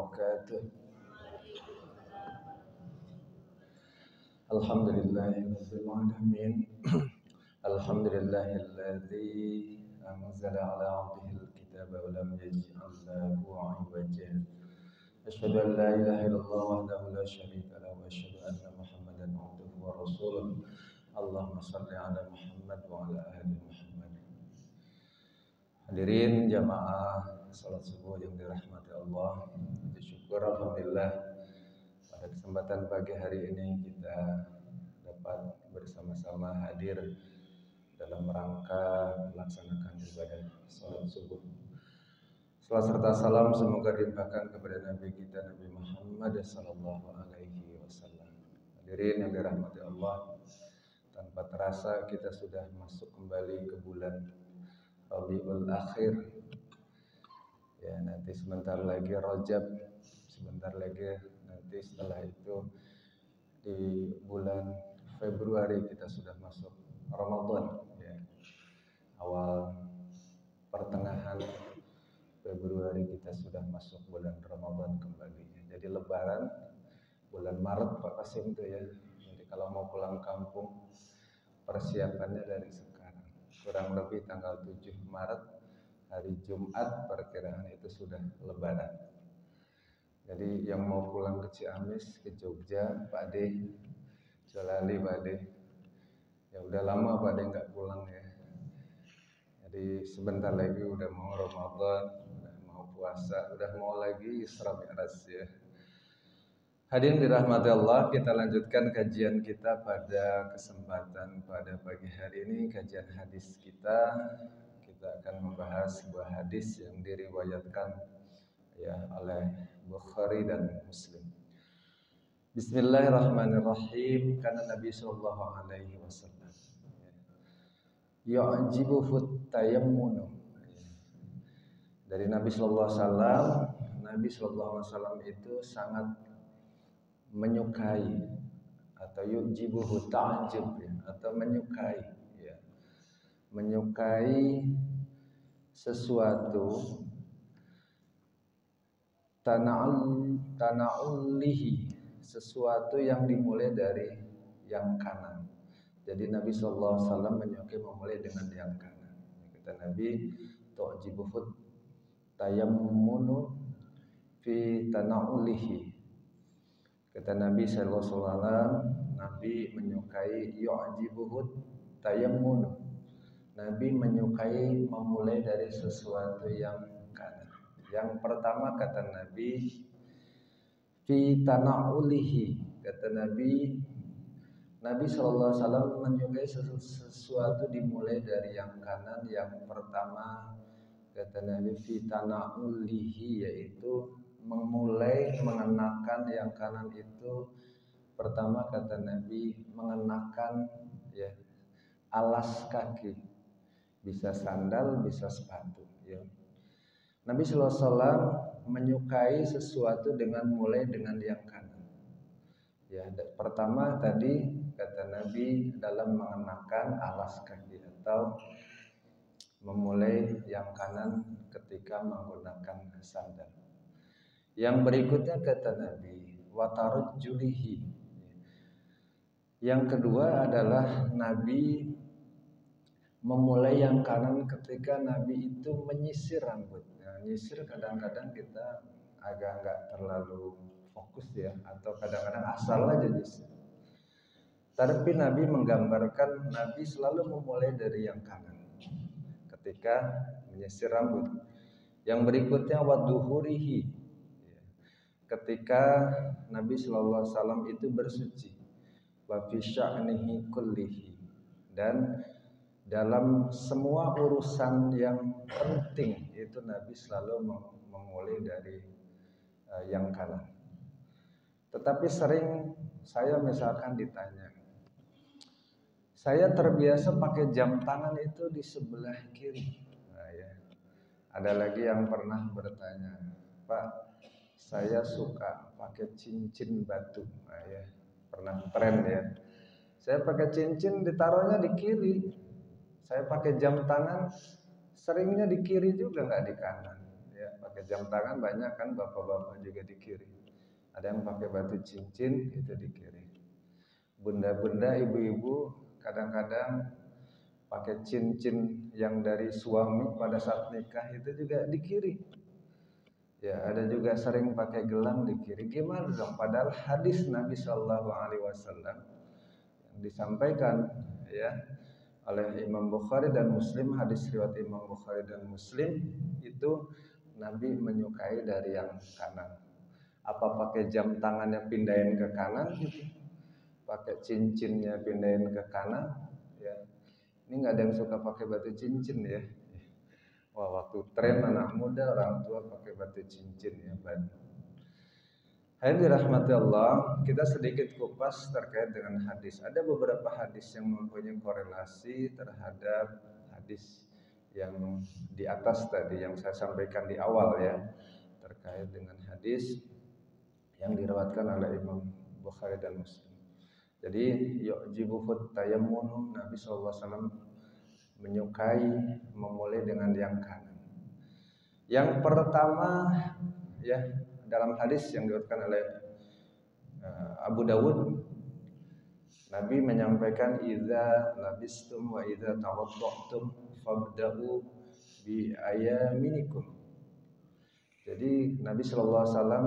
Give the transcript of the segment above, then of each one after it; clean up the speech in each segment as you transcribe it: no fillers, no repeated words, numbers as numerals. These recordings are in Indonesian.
wabarakatuh. Alhamdulillahirabbil alamin. Alhamdulillahilladzi anzala ala 'abdihil kitaba wa lam yaj'al lahu 'iwaja. Asyhadu an la ilaha illallah wahdahu la syarika lahu wa asyhadu anna Muhammadan 'abduhu wa rasuluh. Allahumma shalli ala Muhammad wa ala ali Muhammad. Hadirin jamaah salat subuh yang dirahmati Allah, puji syukur alhamdulillah pada kesempatan pagi hari ini kita dapat bersama-sama hadir dalam rangka melaksanakan ibadah salat subuh. Salam serta salam semoga dilimpahkan kepada Nabi kita Nabi Muhammad sallallahu alaihi wasallam. Hadirin yang dirahmati Allah, tanpa terasa kita sudah masuk kembali ke bulan Rabiul Akhir. Ya, nanti sebentar lagi Rajab, sebentar lagi nanti setelah itu di bulan Februari kita sudah masuk Ramadan. Ya. Awal pertengahan Februari kita sudah masuk bulan Ramadan kembali. Jadi Lebaran bulan Maret Pak Kasim itu ya. Jadi kalau mau pulang kampung persiapannya dari sekarang. Kurang lebih tanggal 7 Maret hari Jumat perkiraan itu sudah Lebaran. Jadi yang mau pulang ke Ciamis, ke Jogja, Pak De, Jolali Pak De. Ya udah lama Pak De nggak pulang ya. Jadi sebentar lagi udah mau Ramadan, udah mau puasa, udah mau lagi Isra Mi'raj ya. Hadirin dirahmati Allah, kita lanjutkan kajian kita pada kesempatan pada pagi hari ini, kajian hadis kita. Kita akan membahas sebuah hadis yang diriwayatkan ya oleh Bukhari dan Muslim. Bismillahirrahmanirrahim. Karena Nabi sallallahu alaihi wasallam ya'jibuhu tayammunu. Dari Nabi sallallahu alaihi wasallam, Nabi sallallahu alaihi wasallam itu sangat menyukai atau yujibuhu ta'jib ya, atau menyukai ya. Menyukai sesuatu tana'ullihi, sesuatu yang dimulai dari yang kanan. Jadi Nabi sallallahu alaihi wasallam menyukai memulai dengan yang kanan. Kata Nabi, tu'jibuhu tayammunu fi tana'ullihi. Kata Nabi sallallahu alaihi wasallam, Nabi menyukai yu'jibuhu tayammun. Nabi menyukai memulai dari sesuatu yang kanan. Yang pertama kata Nabi fi tana'ulihi. Kata Nabi sallallahu alaihi wasallam menyukai sesuatu dimulai dari yang kanan. Yang pertama kata Nabi fi tana'ulihi, yaitu memulai mengenakan yang kanan itu. Pertama kata Nabi mengenakan ya alas kaki, bisa sandal bisa sepatu ya. Nabi sallallahu alaihi wasallam menyukai sesuatu dengan mulai dengan yang kanan ya. Pertama tadi kata Nabi dalam mengenakan alas kaki atau memulai yang kanan ketika menggunakan sandal. Yang berikutnya kata Nabi watarjulihi. Yang kedua adalah Nabi memulai yang kanan ketika Nabi itu menyisir rambut. Nah, nyisir kadang-kadang kita agak enggak terlalu fokus ya, atau kadang-kadang asal aja nyisir. Tapi Nabi menggambarkan Nabi selalu memulai dari yang kanan ketika menyisir rambut. Yang berikutnya waduhurihi. Ketika Nabi sallallahu alaihi wasallam itu bersuci, wa fi sya'nihi kullihi, dan dalam semua urusan yang penting itu Nabi selalu memulai dari yang kanan. Tetapi sering saya misalkan ditanya, saya terbiasa pakai jam tangan itu di sebelah kiri. Nah, ya. Ada lagi yang pernah bertanya, Pak, saya suka pakai cincin batu. Nah, ya, pernah tren ya. Saya pakai cincin ditaruhnya di kiri. Saya pakai jam tangan seringnya di kiri juga, nggak di kanan. Ya, pakai jam tangan banyak kan, bapak-bapak juga di kiri. Ada yang pakai batu cincin itu di kiri. Bunda-bunda, ibu-ibu kadang-kadang pakai cincin yang dari suami pada saat nikah itu juga di kiri. Ya, ada juga sering pakai gelang di kiri. Gimana dong? Padahal hadis Nabi Shallallahu Alaihi Wasallam yang disampaikan ya oleh Imam Bukhari dan Muslim, hadis riwayat Imam Bukhari dan Muslim itu Nabi menyukai dari yang kanan. Apa pakai jam tangannya pindahin ke kanan gitu, pakai cincinnya pindahin ke kanan, ya. Ini nggak ada yang suka pakai batu cincin ya. Wah, waktu tren anak muda orang tua pakai batu cincin ya, ban. Hadirin dirahmati Allah, kita sedikit kupas terkait dengan hadis. Ada beberapa hadis yang mempunyai korelasi terhadap hadis yang di atas tadi yang saya sampaikan di awal ya, terkait dengan hadis yang diriwayatkan oleh Imam Bukhari dan Muslim. Jadi yu'jibuhut tayammun, Nabi SAW menyukai memulai dengan yang kanan. Yang pertama ya, dalam hadis yang diriwayatkan oleh Abu Dawud, Nabi menyampaikan idza labistum wa idza tawadda'tum fabda'u bi ayaminikum. Jadi Nabi sallallahu alaihi wasallam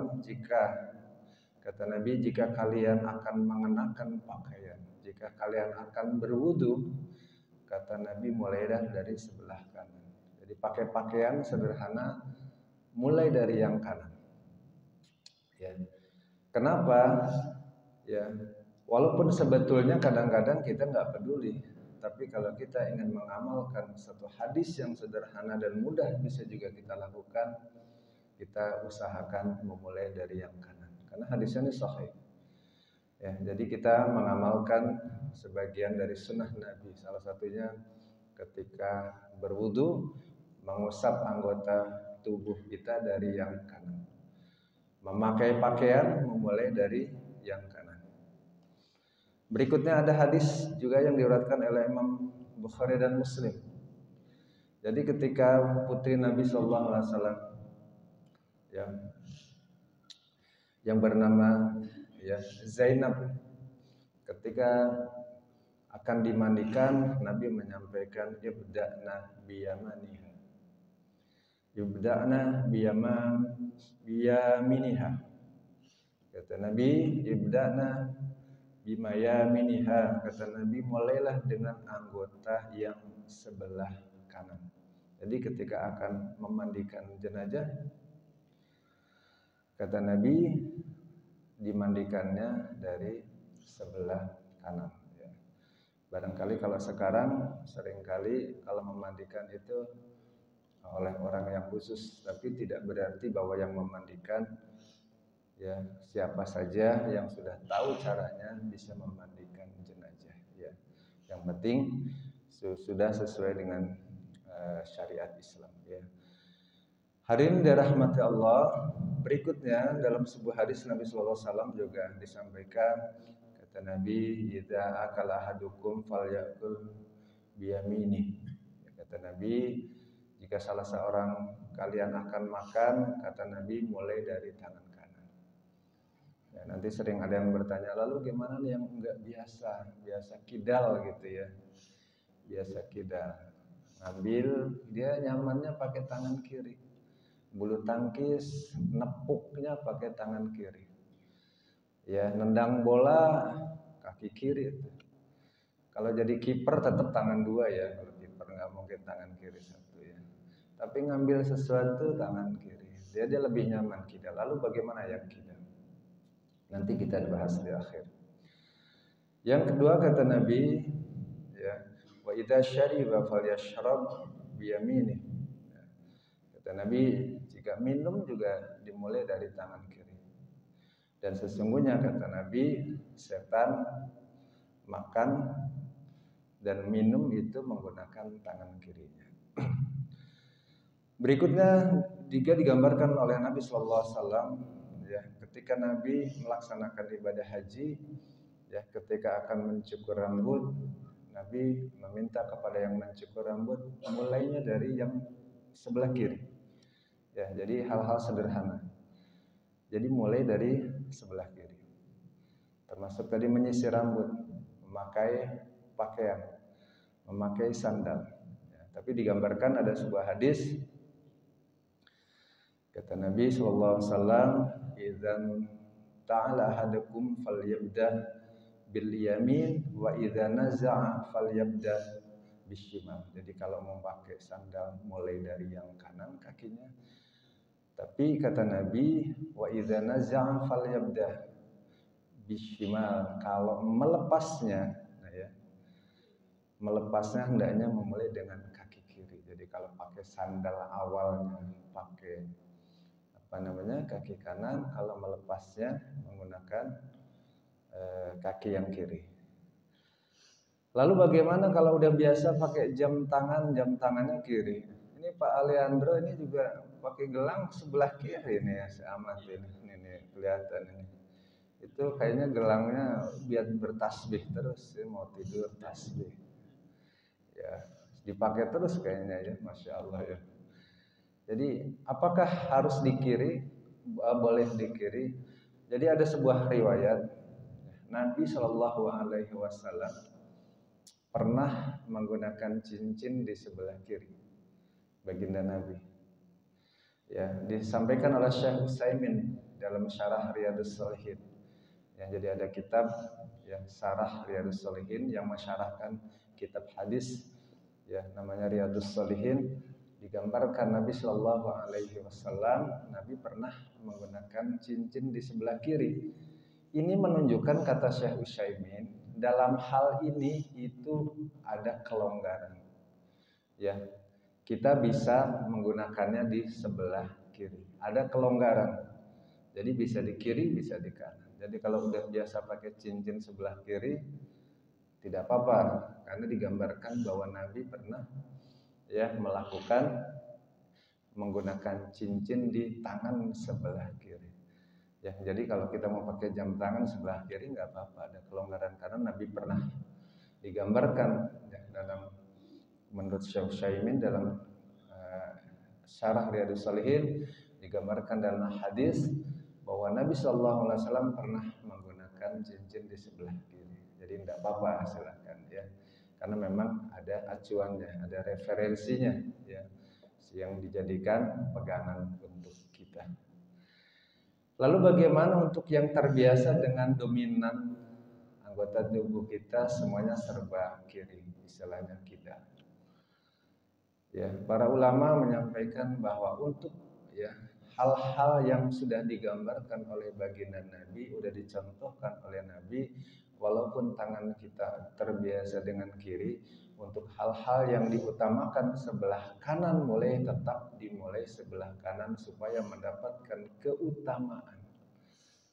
kata Nabi, jika kalian akan mengenakan pakaian, jika kalian akan berwudu, kata Nabi, mulailah dari sebelah kanan. Jadi pakai pakaian sederhana mulai dari yang kanan. Ya. Kenapa? Ya, walaupun sebetulnya kadang-kadang kita nggak peduli, tapi kalau kita ingin mengamalkan satu hadis yang sederhana dan mudah bisa juga kita lakukan, kita usahakan memulai dari yang kanan. Karena hadisnya ini sahih. Ya, jadi kita mengamalkan sebagian dari sunnah Nabi. Salah satunya ketika berwudu mengusap anggota tubuh kita dari yang kanan. Memakai pakaian memulai dari yang kanan. Berikutnya ada hadis juga yang diriwayatkan oleh Imam Bukhari dan Muslim. Jadi ketika putri Nabi Sallallahu Alaihi Wasallam yang bernama Zainab, ketika akan dimandikan, Nabi menyampaikan ibda'na biyamaniha. Ibda'na biyaminiha. Kata Nabi, ibda'na bimayaminiha. Kata Nabi, mulailah dengan anggota yang sebelah kanan. Jadi ketika akan memandikan jenazah, kata Nabi, dimandikannya dari sebelah kanan. Ya. Barangkali kalau sekarang seringkali kalau memandikan itu oleh orang yang khusus, tapi tidak berarti bahwa yang memandikan ya siapa saja yang sudah tahu caranya bisa memandikan jenazah. Ya. Yang penting sudah sesuai dengan syariat Islam. Ya. Hadirin dirahmati Allah, berikutnya dalam sebuah hadis Nabi sallallahu alaihi wasallam juga disampaikan, kata Nabi, "Idza akala ahadukum falyakul biyamini." Kata Nabi, jika salah seorang kalian akan makan, kata Nabi, mulai dari tangan kanan. Ya, nanti sering ada yang bertanya, lalu gimana nih yang enggak biasa kidal gitu ya. Biasa kidal. Ngambil, dia nyamannya pakai tangan kiri. Bulu tangkis nepuknya pakai tangan kiri. Ya, nendang bola kaki kiri itu. Kalau jadi kiper tetap tangan dua ya. Kalau kiper nggak mungkin tangan kiri satu ya. Tapi ngambil sesuatu tangan kiri. Dia lebih nyaman kidal. Lalu bagaimana yang kidal? Nanti kita bahas di akhir. Yang kedua kata Nabi, ya, wa idza syariba falyashrab biyaminih. Kata Nabi, jika minum juga dimulai dari tangan kiri. Dan sesungguhnya kata Nabi, setan makan dan minum itu menggunakan tangan kirinya. Berikutnya juga digambarkan oleh Nabi Sallallahu Alaihi Wasallam, ya, ketika Nabi melaksanakan ibadah haji, ya, ketika akan mencukur rambut, Nabi meminta kepada yang mencukur rambut mulainya dari yang sebelah kiri. Ya, jadi hal-hal sederhana. Jadi mulai dari sebelah kiri. Termasuk tadi menyisir rambut, memakai pakaian, memakai sandal. Ya, tapi digambarkan ada sebuah hadis kata Nabi sallallahu alaihi wasallam, "Idzan ta'ala ahadukum falyabda bil yamin wa idza naza'a falyabda bishimal." Jadi kalau mau pakai sandal mulai dari yang kanan kakinya. Tapi kata Nabi, "Wa idza naza'a falyabda bishimal." Kalau melepasnya, nah ya, melepasnya hendaknya memulai dengan kaki kiri. Jadi kalau pakai sandal awalnya pakai kaki kanan, kalau melepasnya menggunakan kaki yang kiri. Lalu bagaimana kalau udah biasa pakai jam tangannya kiri? Ini Pak Alejandro ini juga pakai gelang sebelah kiri nih ya, seamat ini kelihatan ini. Itu kayaknya gelangnya biar bertasbih terus, ya, mau tidur tasbih. Ya, dipakai terus kayaknya ya, Masya Allah ya. Jadi apakah harus di kiri? Boleh di kiri. Jadi ada sebuah riwayat Nabi Shallallahu Alaihi Wasallam pernah menggunakan cincin di sebelah kiri baginda Nabi. Ya, disampaikan oleh Syekh Utsaimin dalam Syarah Riyadhus Shalihin. Ya, jadi ada kitab yang Syarah Riyadhus Shalihin yang mensyarahkan kitab hadis ya namanya Riyadhus Shalihin. Digambarkan Nabi Shallallahu Alaihi Wasallam, Nabi pernah menggunakan cincin di sebelah kiri. Ini menunjukkan kata Syekh Utsaimin dalam hal ini itu ada kelonggaran. Ya, kita bisa menggunakannya di sebelah kiri. Ada kelonggaran. Jadi bisa di kiri, bisa di kanan. Jadi kalau udah biasa pakai cincin sebelah kiri, tidak apa-apa, karena digambarkan bahwa Nabi pernah ya melakukan menggunakan cincin di tangan sebelah kiri. Ya, jadi kalau kita mau pakai jam tangan sebelah kiri nggak apa-apa, ada kelonggaran karena Nabi pernah digambarkan ya, dalam menurut Syekh Utsaimin dalam Syarah Riyadhus Shalihin digambarkan dalam hadis bahwa Nabi Shallallahu Alaihi Wasallam pernah menggunakan cincin di sebelah kiri. Jadi tidak apa-apa silakan ya. Karena memang ada acuannya, ada referensinya ya, yang dijadikan pegangan untuk kita. Lalu bagaimana untuk yang terbiasa dengan dominan anggota tubuh kita semuanya serba kiri, istilahnya kita. Ya, para ulama menyampaikan bahwa untuk ya hal-hal yang sudah digambarkan oleh baginda Nabi, sudah dicontohkan oleh Nabi, walaupun tangan kita terbiasa dengan kiri, untuk hal-hal yang diutamakan sebelah kanan mulai tetap dimulai sebelah kanan supaya mendapatkan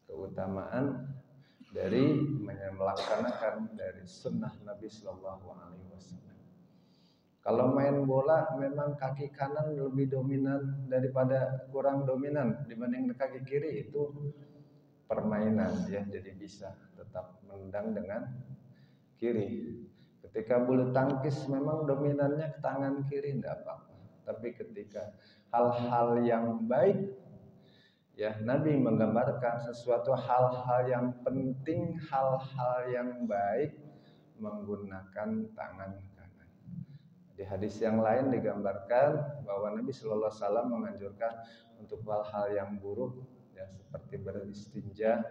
keutamaan dari melaksanakan dari sunnah Nabi Sallallahu Alaihi Wasallam. Kalau main bola memang kaki kanan lebih dominan daripada kurang dominan dibanding kaki kiri, itu permainan ya, jadi bisa tetap menendang dengan kiri. Ketika bulu tangkis memang dominannya ke tangan kiri tidak apa-apa. Tapi ketika hal-hal yang baik ya, Nabi menggambarkan sesuatu hal-hal yang penting, hal-hal yang baik menggunakan tangan kanan. Di hadis yang lain digambarkan bahwa Nabi Sallallahu Alaihi Wasallam menganjurkan untuk hal-hal yang buruk ya, seperti beristinja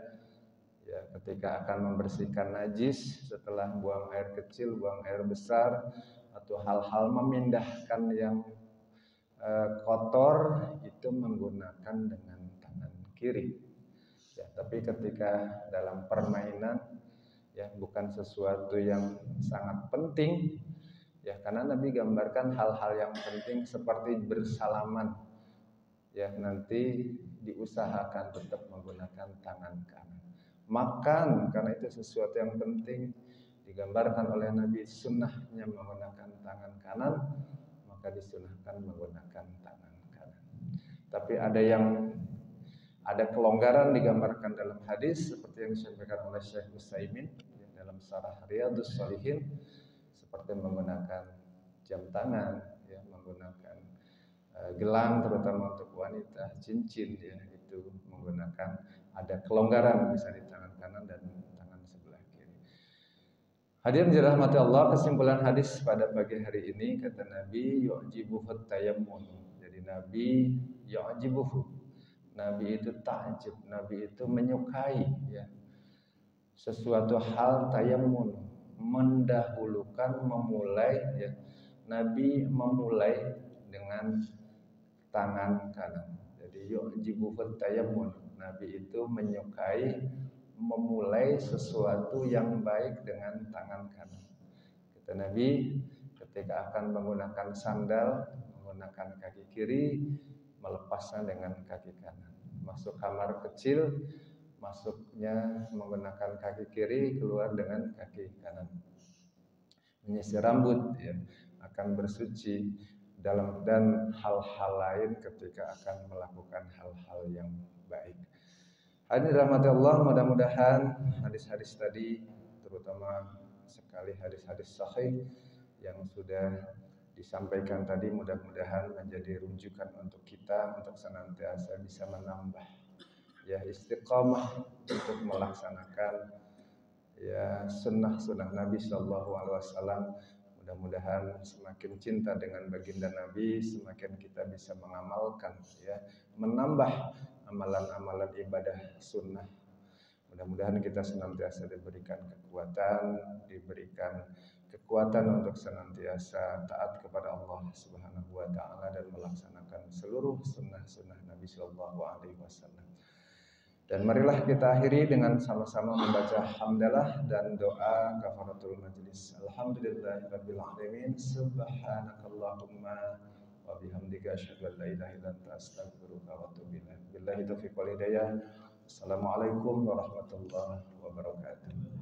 ya, ketika akan membersihkan najis setelah buang air kecil, buang air besar, atau hal-hal memindahkan yang kotor itu menggunakan dengan tangan kiri. Ya, tapi ketika dalam permainan ya bukan sesuatu yang sangat penting ya, karena Nabi gambarkan hal-hal yang penting seperti bersalaman ya, nanti diusahakan tetap menggunakan tangan kanan. Makan, karena itu sesuatu yang penting, digambarkan oleh Nabi sunnahnya menggunakan tangan kanan, maka disunahkan menggunakan tangan kanan. Tapi ada kelonggaran digambarkan dalam hadis seperti yang disampaikan oleh Syekh Utsaimin dalam Syarah Riyadhus Shalihin, seperti menggunakan jam tangan ya, menggunakan gelang terutama untuk wanita, cincin ya itu menggunakan ada kelonggaran bisa di tangan kanan dan tangan sebelah kiri. Hadirin dirahmati Allah, kesimpulan hadis pada pagi hari ini kata Nabi yu'jibuhu tayammun. Jadi Nabi yu'jibuhu. Nabi itu takjub, Nabi itu menyukai ya sesuatu hal tayammun, mendahulukan, memulai ya. Nabi memulai dengan tangan kanan. Jadi yu'jibuhu tayammun. Nabi itu menyukai memulai sesuatu yang baik dengan tangan kanan. Kata Nabi, ketika akan menggunakan sandal, menggunakan kaki kiri, melepasnya dengan kaki kanan. Masuk kamar kecil, masuknya menggunakan kaki kiri, keluar dengan kaki kanan. Menyisir rambut, ya, akan bersuci dalam dan hal-hal lain ketika akan melakukan hal-hal yang baik. Hadirin dirahmati Allah, mudah-mudahan hadis-hadis tadi, terutama sekali hadis-hadis sahih yang sudah disampaikan tadi, mudah-mudahan menjadi rujukan untuk kita untuk senantiasa bisa menambah ya istiqamah untuk melaksanakan ya sunnah-sunnah Nabi Shallallahu Alaihi Wasallam. Mudah-mudahan semakin cinta dengan baginda Nabi, semakin kita bisa mengamalkan ya, menambah amalan-amalan ibadah sunnah. Mudah-mudahan kita senantiasa diberikan kekuatan untuk senantiasa taat kepada Allah Subhanahu wa taala dan melaksanakan seluruh sunnah-sunnah Nabi Shallallahu alaihi wasallam. Dan marilah kita akhiri dengan sama-sama membaca hamdalah dan doa kafaratul majlis. Alhamdulillahirabbil alamin. Subhanakallahumma wa bihamdika asyhadu an la ilaha illa anta astaghfiruka wa atubu ilaik. Billahi taufiq wal hidayah. Assalamualaikum warahmatullahi wabarakatuh.